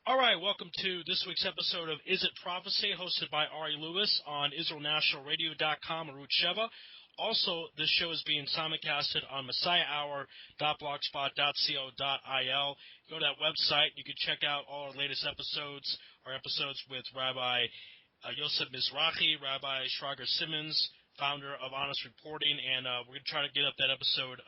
All right, welcome to this week's episode of Is It Prophecy, hosted by Ari Louis on IsraelNationalRadio.com and Root Sheva. Also, this show is being simulcasted on MessiahHour.blogspot.co.il. Go to that website. You can check out all our latest episodes, our episodes with Rabbi Yosef Mizrahi, Rabbi Shrager Simmons, founder of Honest Reporting, and we're going to try to get up that episode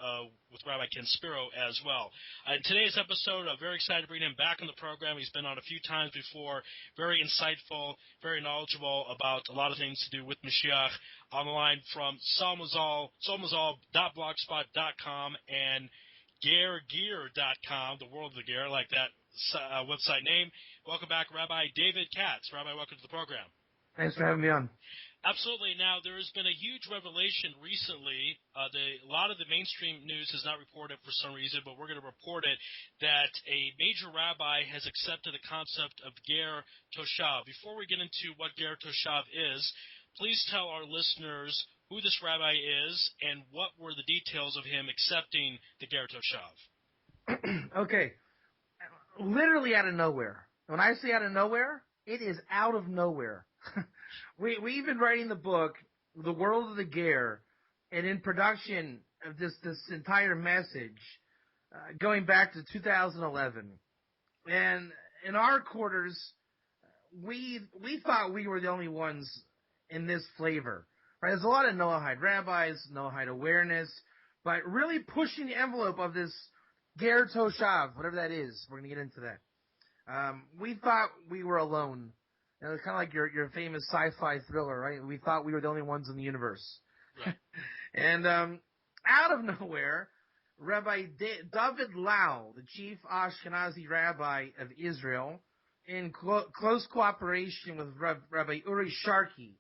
with Rabbi Ken Spiro as well. In today's episode, I'm very excited to bring him back on the program. He's been on a few times before. Very insightful, very knowledgeable about a lot of things to do with Mashiach. On the line from Solmazal.blogspot.com and Gergear.com, the world of the Ger, like that website name. Welcome back, Rabbi David Katz. Rabbi, welcome to the program. Thanks for having me on. Absolutely. Now, there has been a huge revelation recently. A lot of the mainstream news has not reported it for some reason, but we're going to report it, that a major rabbi has accepted the concept of Ger Toshav. Before we get into what Ger Toshav is, please tell our listeners who this rabbi is and what were the details of him accepting the Ger Toshav. Okay. Literally out of nowhere. When I say out of nowhere, it is out of nowhere. We've been writing the book, The World of the Ger, and in production of this entire message going back to 2011. And in our quarters, we thought we were the only ones in this flavor. Right? There's a lot of Noahide rabbis, Noahide awareness, but really pushing the envelope of this Ger Toshav, whatever that is. We're going to get into that. We thought we were alone. You know, it's kind of like your famous sci-fi thriller, right? We thought we were the only ones in the universe. Right. And out of nowhere, Rabbi David Lau, the chief Ashkenazi rabbi of Israel, in close cooperation with Rabbi Uri Sharkey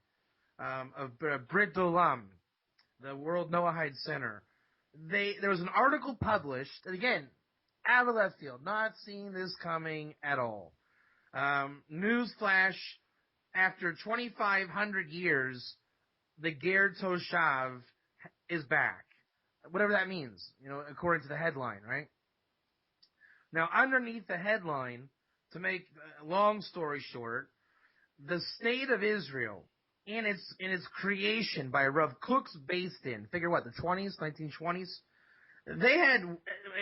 of Brit Olam, the World Noahide Center, there was an article published, and again, out of left field, not seeing this coming at all. Newsflash, after 2,500 years, the Ger Toshav is back. Whatever that means, according to the headline, right? Now, underneath the headline, to make a long story short, the state of Israel, in its creation by Rav Kook's based in, figure what, the 1920s? They had,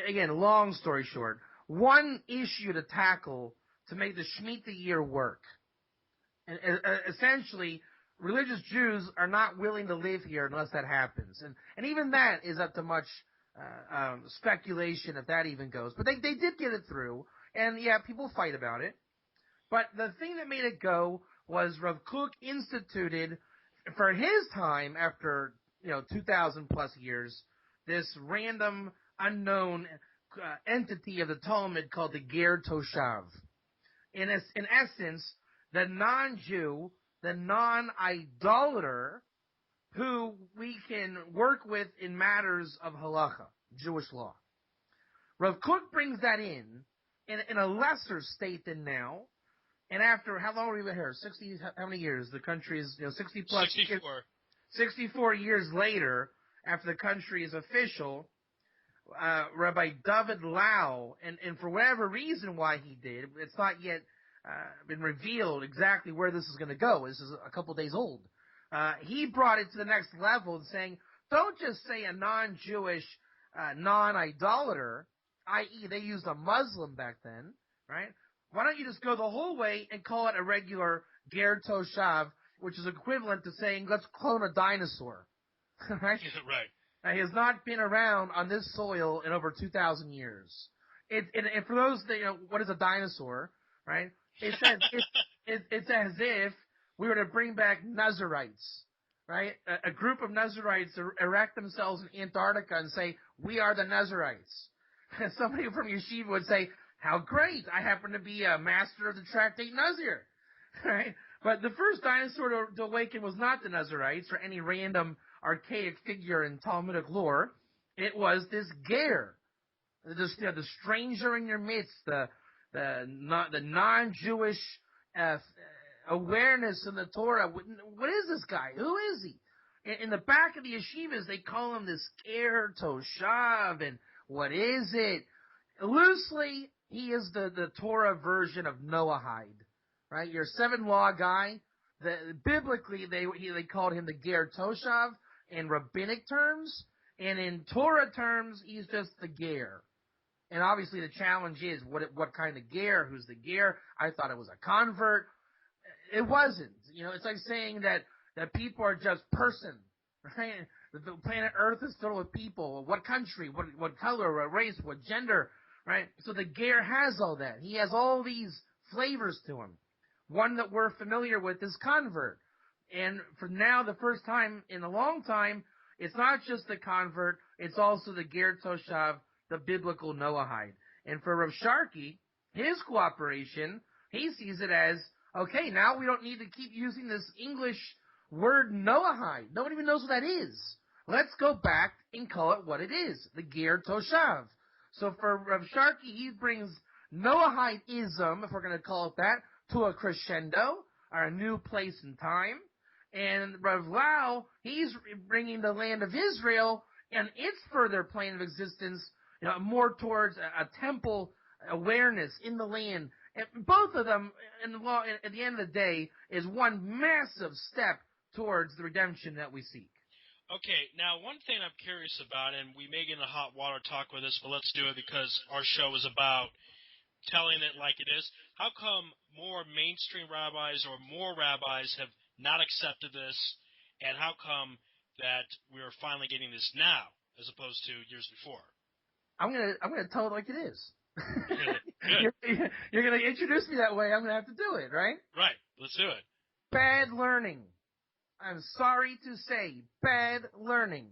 again, long story short, one issue to tackle to make the Shemitah year work. And essentially, religious Jews are not willing to live here unless that happens. And even that is up to much speculation if that even goes. But they did get it through. And yeah, people fight about it. But the thing that made it go was Rav Kook instituted, for his time, after 2,000 plus years, this random, unknown entity of the Talmud called the Ger Toshav. In essence, the non-Jew, the non-idolater, who we can work with in matters of halacha, Jewish law. Rav Kook brings that in a lesser state than now. And after, how long were we here? 60, how many years? The country is, 60 plus. 64. 64 years later, after the country is official, Rabbi David Lau, and for whatever reason why he did, it's not yet been revealed exactly where this is going to go. This is a couple days old. He brought it to the next level, saying, don't just say a non-Jewish, non-idolater, i.e. they used a Muslim back then, right? Why don't you just go the whole way and call it a regular Ger Toshav, which is equivalent to saying, let's clone a dinosaur. Right? Right. He has not been around on this soil in over 2,000 years. And for those that, what is a dinosaur, right? It's as if we were to bring back Nazarites, right? A group of Nazarites erect themselves in Antarctica and say, we are the Nazarites. And somebody from Yeshiva would say, how great, I happen to be a master of the Tractate Nazir, right? But the first dinosaur to awaken was not the Nazarites or any random archaic figure in Talmudic lore. It was this Ger, the stranger in your midst, the non-Jewish awareness in the Torah. What is this guy? Who is he? In the back of the yeshivas, they call him this Ger Toshav, and what is it? Loosely, He is the Torah version of Noahide, right? Your 7 law guy. Biblically, they called him the Ger Toshav in rabbinic terms, and in Torah terms, he's just the Ger. And obviously, the challenge is what kind of Ger? Who's the Ger? I thought it was a convert. It wasn't. It's like saying that people are just person, right? The planet Earth is filled with people. What country? What color? What race? What gender? Right? So the Ger has all that. He has all these flavors to him. One that we're familiar with is convert. And for now, the first time in a long time, it's not just the convert, it's also the Ger Toshav, the biblical Noahide. And for Rav Sharkey, his cooperation, he sees it as, okay, now we don't need to keep using this English word Noahide. No one even knows what that is. Let's go back and call it what it is, the Ger Toshav. So for Rav Sharkey, he brings Noahide-ism, if we're going to call it that, to a crescendo, or a new place and time. And Rav Lau, he's bringing the land of Israel and its further plane of existence, more towards a temple awareness in the land. And both of them, at the end of the day, is one massive step towards the redemption that we seek. Okay, now one thing I'm curious about, and we may get into hot water talk with this, but let's do it because our show is about telling it like it is. How come more mainstream rabbis or more rabbis have not accepted this, and how come that we are finally getting this now as opposed to years before? I'm gonna tell it like it is. Good. You're gonna introduce me that way. I'm gonna have to do it, right? Right. Let's do it. Bad learning. I'm sorry to say, bad learning.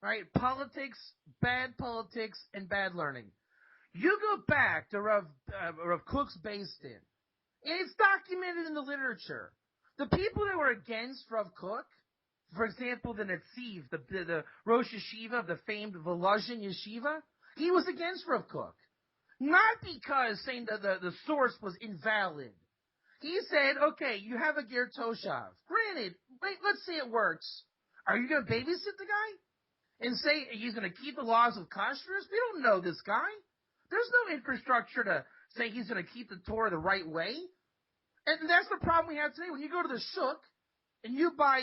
Right? Politics, and bad learning. You go back to Rav Kook's Beis Din, and it's documented in the literature. The people that were against Rav Kook, for example, the Netziv, the Rosh Yeshiva of the famed Volozhin Yeshiva, he was against Rav Kook. Not because saying that the source was invalid. He said, okay, you have a Ger Toshav. Granted, let's say it works. Are you going to babysit the guy? And say he's going to keep the laws of kashrus? We don't know this guy. There's no infrastructure to say he's going to keep the Torah the right way. And that's the problem we have today. When you go to the shuk and you buy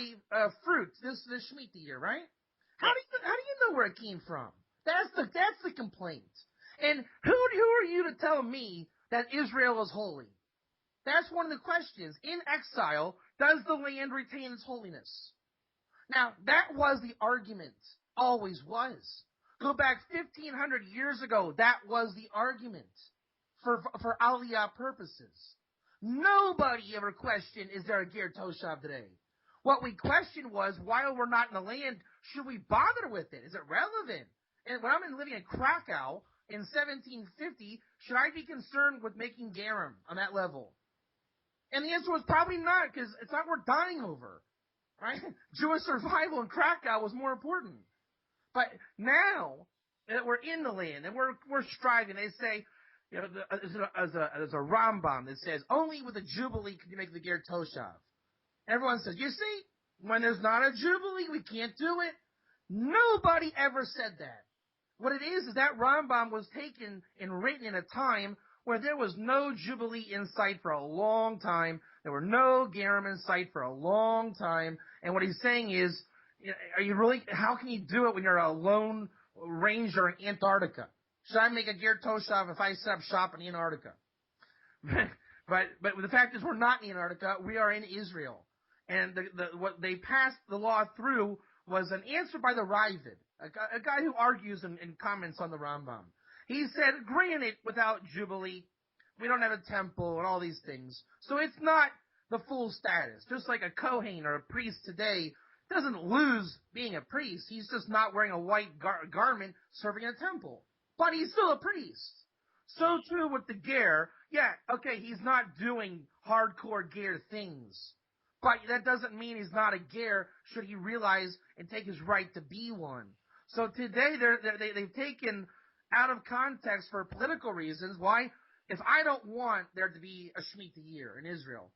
fruit this Shemitah year, right? How do you know where it came from? That's the complaint. And who are you to tell me that Israel is holy? That's one of the questions. In exile, does the land retain its holiness? Now, that was the argument. Always was. Go back 1,500 years ago, that was the argument for Aliyah purposes. Nobody ever questioned, is there a Ger Toshav today? What we questioned was, while we're not in the land, should we bother with it? Is it relevant? And when I'm living in Krakow in 1750, should I be concerned with making garum on that level? And the answer was probably not, because it's not worth dying over. Right? Jewish survival in Krakow was more important. But now that we're in the land and we're striving, they say, there's a Rambam that says, only with a Jubilee can you make the Ger Toshav. Everyone says, you see, when there's not a Jubilee, we can't do it. Nobody ever said that. What it is that Rambam was taken and written in a time where there was no Jubilee in sight for a long time. There were no Gerim in sight for a long time. And what he's saying is, how can you do it when you're a lone ranger in Antarctica? Should I make a Ger Toshav if I set up shop in Antarctica? but the fact is we're not in Antarctica. We are in Israel. And what they passed the law through was an answer by the Ravid, a guy who argues and comments on the Rambam. He said, granted, without Jubilee, we don't have a temple and all these things. So it's not the full status. Just like a Kohen or a priest today doesn't lose being a priest. He's just not wearing a white garment serving in a temple. But he's still a priest. So too with the Ger. Yeah, okay, he's not doing hardcore Ger things. But that doesn't mean he's not a Ger should he realize and take his right to be one. So today they've taken out of context for political reasons. Why? If I don't want there to be a Shemitah year in Israel,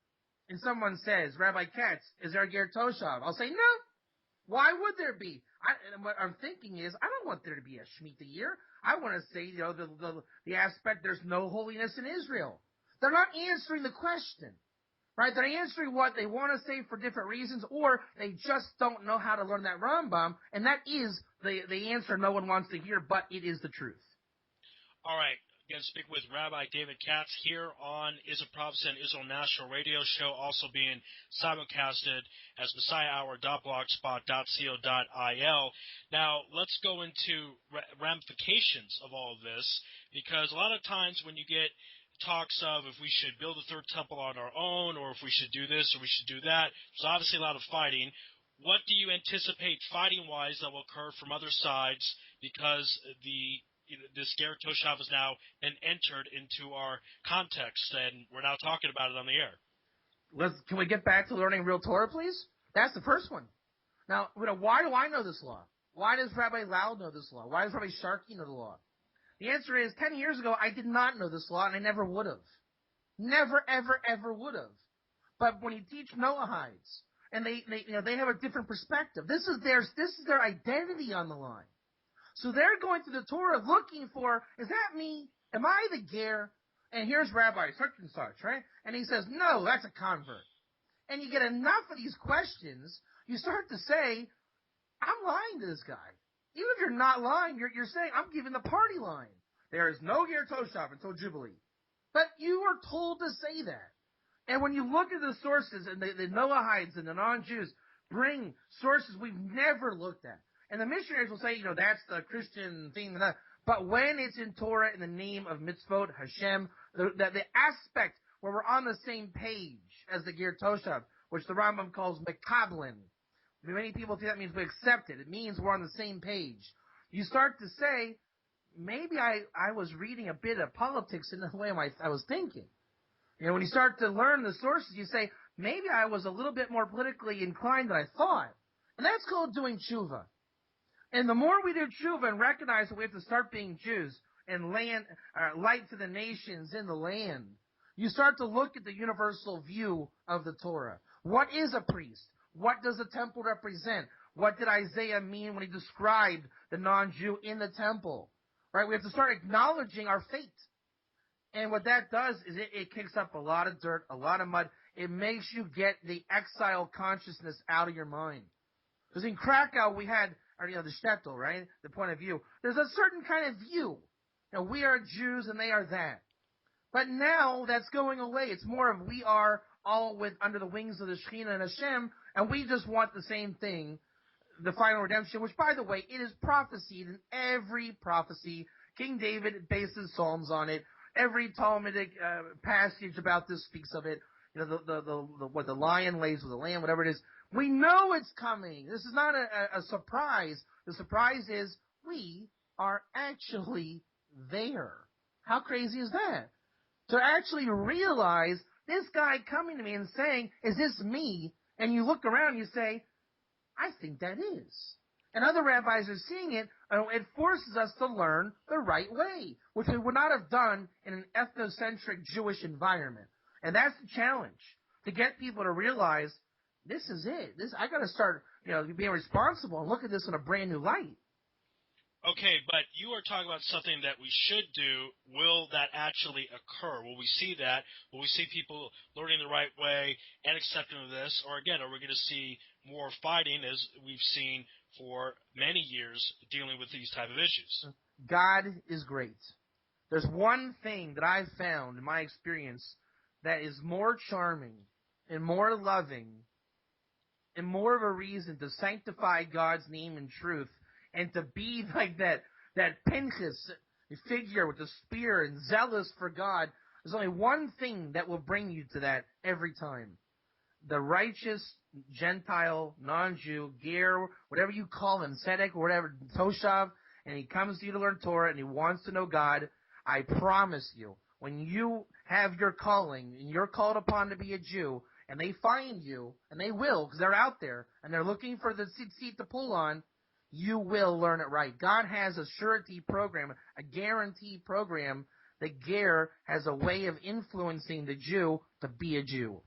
and someone says, Rabbi Katz, is there a Ger Toshav? I'll say, no. Why would there be? And what I'm thinking is, I don't want there to be a Shemitah year. I want to say, the aspect there's no holiness in Israel. They're not answering the question, right? They're answering what they want to say for different reasons, or they just don't know how to learn that Rambam, and that is the answer no one wants to hear, but it is the truth. All right. Again, speaking with Rabbi David Katz here on Israel Prophecy and Israel National Radio Show, also being simulcasted as messiahhour.blogspot.co.il. Now, let's go into ramifications of all of this, because a lot of times when you get talks of if we should build a third temple on our own, or if we should do this or we should do that, there's obviously a lot of fighting. What do you anticipate fighting-wise that will occur from other sides, because this Ger Toshav has now been entered into our context, and we're now talking about it on the air? Can we get back to learning real Torah, please? That's the first one. Now, why do I know this law? Why does Rabbi Lau know this law? Why does Rabbi Sharkey know the law? The answer is, 10 years ago, I did not know this law, and I never would have. Never, ever, ever would have. But when you teach Noahides, and they have a different perspective, this is their identity on the line. So they're going through the Torah looking for, is that me? Am I the Ger? And here's Rabbi such and such, right? And he says, no, that's a convert. And you get enough of these questions, you start to say, I'm lying to this guy. Even if you're not lying, you're saying, I'm giving the party line. There is no Ger Toshav until Jubilee. But you are told to say that. And when you look at the sources, and the Noahides and the non-Jews bring sources we've never looked at. And the missionaries will say, that's the Christian thing. But when it's in Torah in the name of mitzvot, Hashem, the aspect where we're on the same page as the Ger Toshav, which the Rambam calls mekablin. Many people think that means we accept it. It means we're on the same page. You start to say, maybe I was reading a bit of politics in the way I was thinking. When you start to learn the sources, you say, maybe I was a little bit more politically inclined than I thought. And that's called doing tshuva. And the more we do tshuva and recognize that we have to start being Jews and light to the nations in the land, you start to look at the universal view of the Torah. What is a priest? What does the temple represent? What did Isaiah mean when he described the non-Jew in the temple? Right? We have to start acknowledging our fate. And what that does is it kicks up a lot of dirt, a lot of mud. It makes you get the exile consciousness out of your mind. Because in Krakow, we had, the shtetl, right? The point of view. There's a certain kind of view. We are Jews and they are that. But now that's going away. It's more of we are all under the wings of the Shekhinah and Hashem, and we just want the same thing, the final redemption, which, by the way, it is prophesied in every prophecy. King David bases Psalms on it. Every Talmudic passage about this speaks of it. What the lion lays with the lamb, whatever it is. We know it's coming. This is not a surprise. The surprise is we are actually there. How crazy is that? To actually realize this guy coming to me and saying, is this me? And you look around and you say, I think that is. And other rabbis are seeing it. It forces us to learn the right way, which we would not have done in an ethnocentric Jewish environment. And that's the challenge, to get people to realize this is it. I got to start, being responsible and look at this in a brand new light. Okay, but you are talking about something that we should do. Will that actually occur? Will we see that? Will we see people learning the right way and accepting of this? Or again, are we going to see more fighting as we've seen for many years dealing with these type of issues? God is great. There's one thing that I've found in my experience that is more charming and more loving and more of a reason to sanctify God's name and truth and to be like that Pinchas figure with the spear and zealous for God. There's only one thing that will bring you to that every time. The righteous Gentile, non-Jew, Ger, whatever you call him, Tzedek or whatever, Toshav, and he comes to you to learn Torah and he wants to know God, I promise you, when you have your calling and you're called upon to be a Jew and they find you, and they will because they're out there and they're looking for the seat to pull on, you will learn it right. God has a surety program, a guarantee program that Ger has a way of influencing the Jew to be a Jew.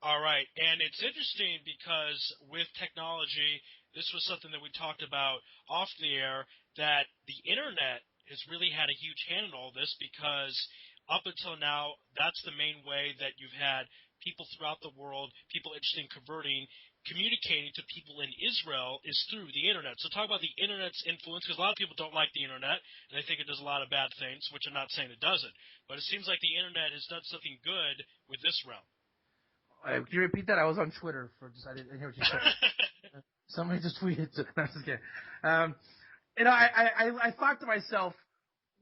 All right, and it's interesting because with technology this was something that we talked about off the air, that the internet has really had a huge hand in all this, because up until now, that's the main way that you've had people throughout the world, people interested in converting, communicating to people in Israel is through the internet. So talk about the internet's influence, because a lot of people don't like the internet, and they think it does a lot of bad things, which I'm not saying it doesn't. But it seems like the internet has done something good with this realm. Can you repeat that? I was on Twitter I didn't hear what you said. Somebody just tweeted. No, I'm just kidding. I thought to myself,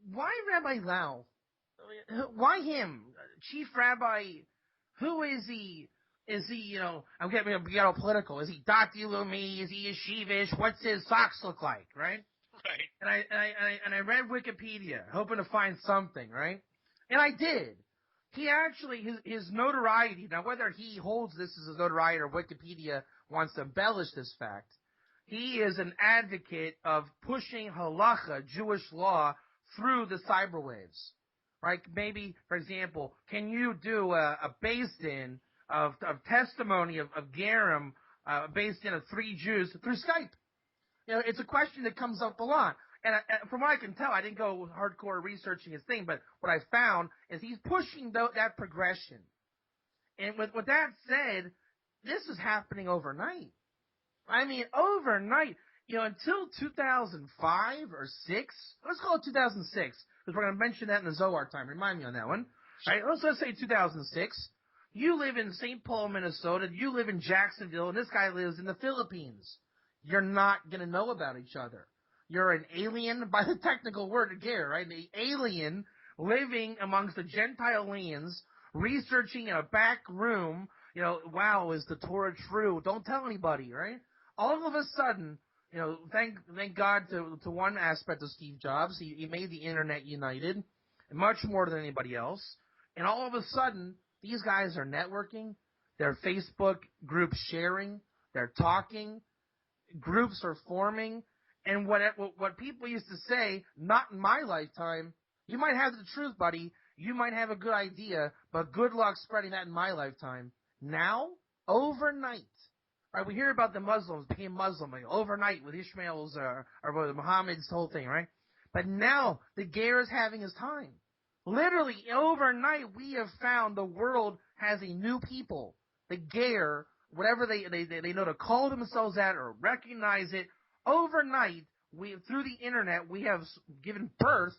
why Rabbi Lau? Why him? Chief Rabbi, who is he? Is he, I'm getting political. Is he Dati Lumi? Is he yeshivish? What's his socks look like, right? Right. And I read Wikipedia, hoping to find something, right? And I did. He actually, his notoriety, now whether he holds this as a notoriety or Wikipedia wants to embellish this fact, he is an advocate of pushing halacha, Jewish law, through the cyberwaves. Right? Maybe, for example, can you do a based-in of testimony of Gerim, based-in of 3 Jews through Skype? It's a question that comes up a lot. And from what I can tell, I didn't go hardcore researching his thing, but what I found is he's pushing that progression. And with that said, this is happening overnight. I mean, overnight. Until 2005 or 6, let's call it 2006, because we're going to mention that in the Zohar time. Remind me on that one. All right, let's say 2006. You live in St. Paul, Minnesota. You live in Jacksonville, and this guy lives in the Philippines. You're not going to know about each other. You're an alien, by the technical word of Ger, right? The alien living amongst the Gentile lands, researching in a back room. Wow, is the Torah true? Don't tell anybody, right? All of a sudden, thank God to one aspect of Steve Jobs. He made the internet united, much more than anybody else. And all of a sudden, these guys are networking. Their Facebook groups sharing. They're talking. Groups are forming. And what people used to say, not in my lifetime, you might have the truth, buddy. You might have a good idea, but good luck spreading that in my lifetime. Now, overnight. Right, we hear about the Muslims became Muslim overnight with Ishmael's or with Muhammad's whole thing, right? But now the Ger is having his time. Literally overnight, we have found the world has a new people. The Ger, whatever they know to call themselves that or recognize it. Overnight, through the internet, we have given birth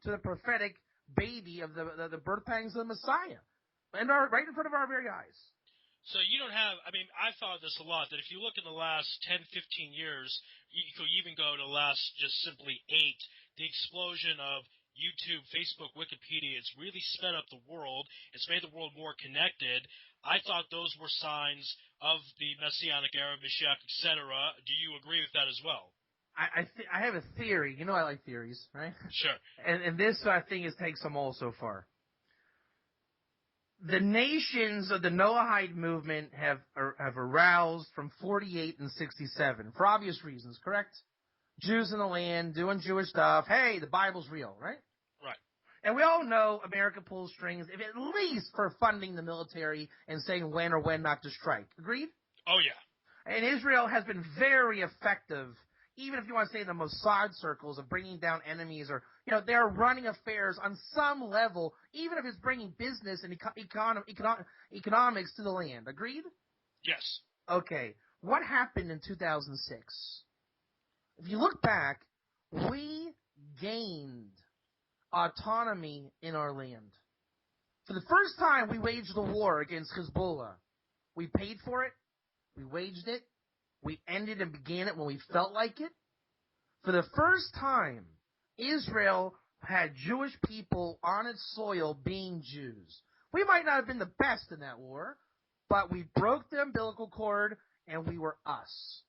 to the prophetic baby of the birth pangs of the Messiah, and right in front of our very eyes. So you don't have, I thought this a lot, that if you look in the last 10, 15 years, you could even go to the last just simply 8, the explosion of YouTube, Facebook, Wikipedia, it's really sped up the world. It's made the world more connected. I thought those were signs of the Messianic era, Mashiach, etc. Do you agree with that as well? I have a theory. I like theories, right? Sure. And this, I think, takes them all so far. The nations of the Noahide movement have aroused from 48 and 67 for obvious reasons, correct? Jews in the land doing Jewish stuff. Hey, the Bible's real, right? Right. And we all know America pulls strings, if at least for funding the military and saying when or when not to strike. Agreed? Oh, yeah. And Israel has been very effective, even if you want to say in the Mossad circles, of bringing down enemies, or they're running affairs on some level, even if it's bringing business and economics to the land. Agreed? Yes. Okay. What happened in 2006? If you look back, we gained autonomy in our land. For the first time, we waged a war against Hezbollah. We paid for it. We waged it. We ended and began it when we felt like it. For the first time, Israel had Jewish people on its soil being Jews. We might not have been the best in that war, but we broke the umbilical cord and we were us.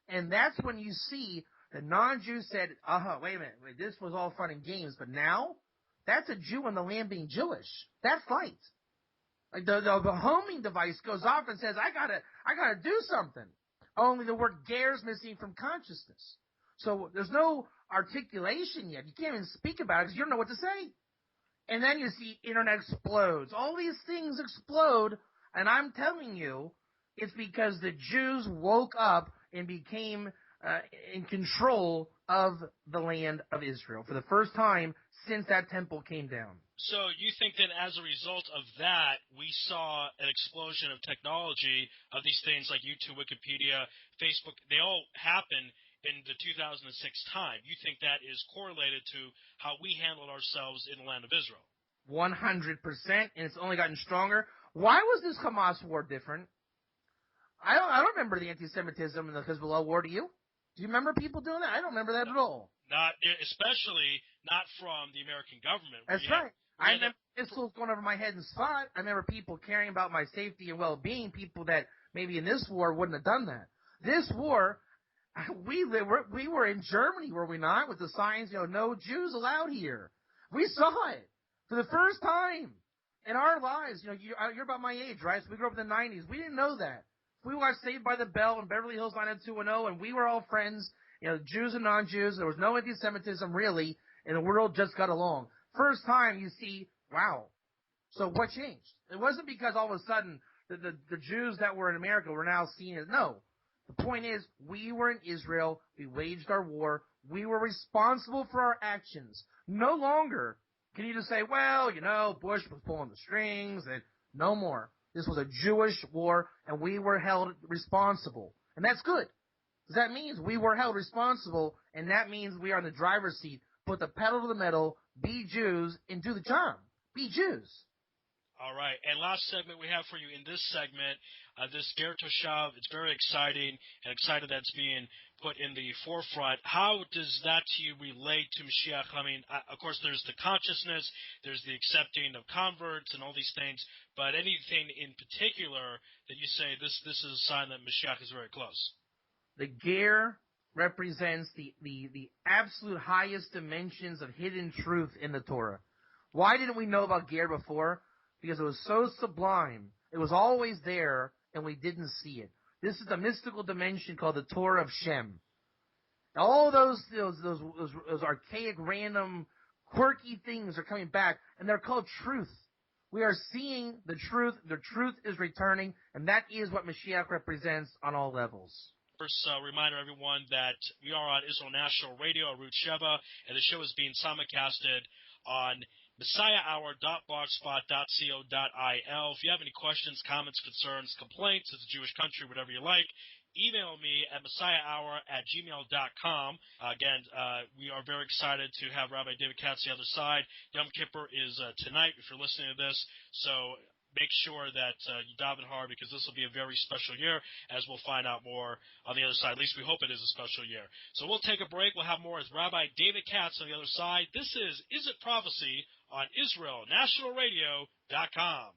And that's when you see the non-Jews said, wait a minute, this was all fun and games, but now that's a Jew in the land being Jewish. That fight. Like the homing device goes off and says, I gotta do something. Only the word Ger is missing from consciousness. So there's no articulation yet. You can't even speak about it because you don't know what to say. And then you see internet explodes. All these things explode, and I'm telling you, it's because the Jews woke up and became in control of the land of Israel for the first time since that temple came down. So you think that as a result of that, we saw an explosion of technology of these things like YouTube, Wikipedia, Facebook, they all happen in the 2006 time. You think that is correlated to how we handled ourselves in the land of Israel? 100%, and it's only gotten stronger. Why was this Hamas war different? I don't remember the anti-Semitism in the Hezbollah war, do you? Do you remember people doing that? I don't remember that at all. Especially not from the American government. That's right. I remember missiles going over my head and spot. I remember people caring about my safety and well-being, people that maybe in this war wouldn't have done that. This war, we were in Germany, were we not, with the signs, no Jews allowed here. We saw it for the first time in our lives. You're about my age, right? So we grew up in the 90s. We didn't know that. We watched Saved by the Bell and Beverly Hills 90210, and we were all friends, Jews and non-Jews. There was no anti-Semitism, really, and the world just got along. First time you see, wow. So what changed? It wasn't because all of a sudden the Jews that were in America were now seen as, no. The point is, we were in Israel. We waged our war. We were responsible for our actions. No longer can you just say, well, Bush was pulling the strings, and no more. This was a Jewish war, and we were held responsible. And that's good. Because that means we were held responsible, and that means we are in the driver's seat. Put the pedal to the metal, be Jews, and do the job. Be Jews. All right. And last segment we have for you in this segment, this Ger Toshav. It's very exciting, and excited that it's being put in the forefront. How does that to you relate to Mashiach? I mean, of course, there's the consciousness, there's the accepting of converts and all these things, but anything in particular that you say this is a sign that Mashiach is very close? The Ger represents the absolute highest dimensions of hidden truth in the Torah. Why didn't we know about Ger before? Because it was so sublime. It was always there, and we didn't see it. This is a mystical dimension called the Torah of Shem. All those archaic, random, quirky things are coming back, and they're called truth. We are seeing the truth. The truth is returning, and that is what Mashiach represents on all levels. First, reminder, everyone, that we are on Israel National Radio, Route Sheva, and the show is being simulcasted on messiahhour.blogspot.co.il. If you have any questions, comments, concerns, complaints, it's a Jewish country, whatever you like, email me at messiahhour@gmail.com. Again, we are very excited to have Rabbi David Katz on the other side. Yom Kippur is tonight, if you're listening to this, so make sure that you daven hard, because this will be a very special year, as we'll find out more on the other side. At least we hope it is a special year. So we'll take a break. We'll have more with Rabbi David Katz on the other side. This is It Prophecy on IsraelNationalRadio.com.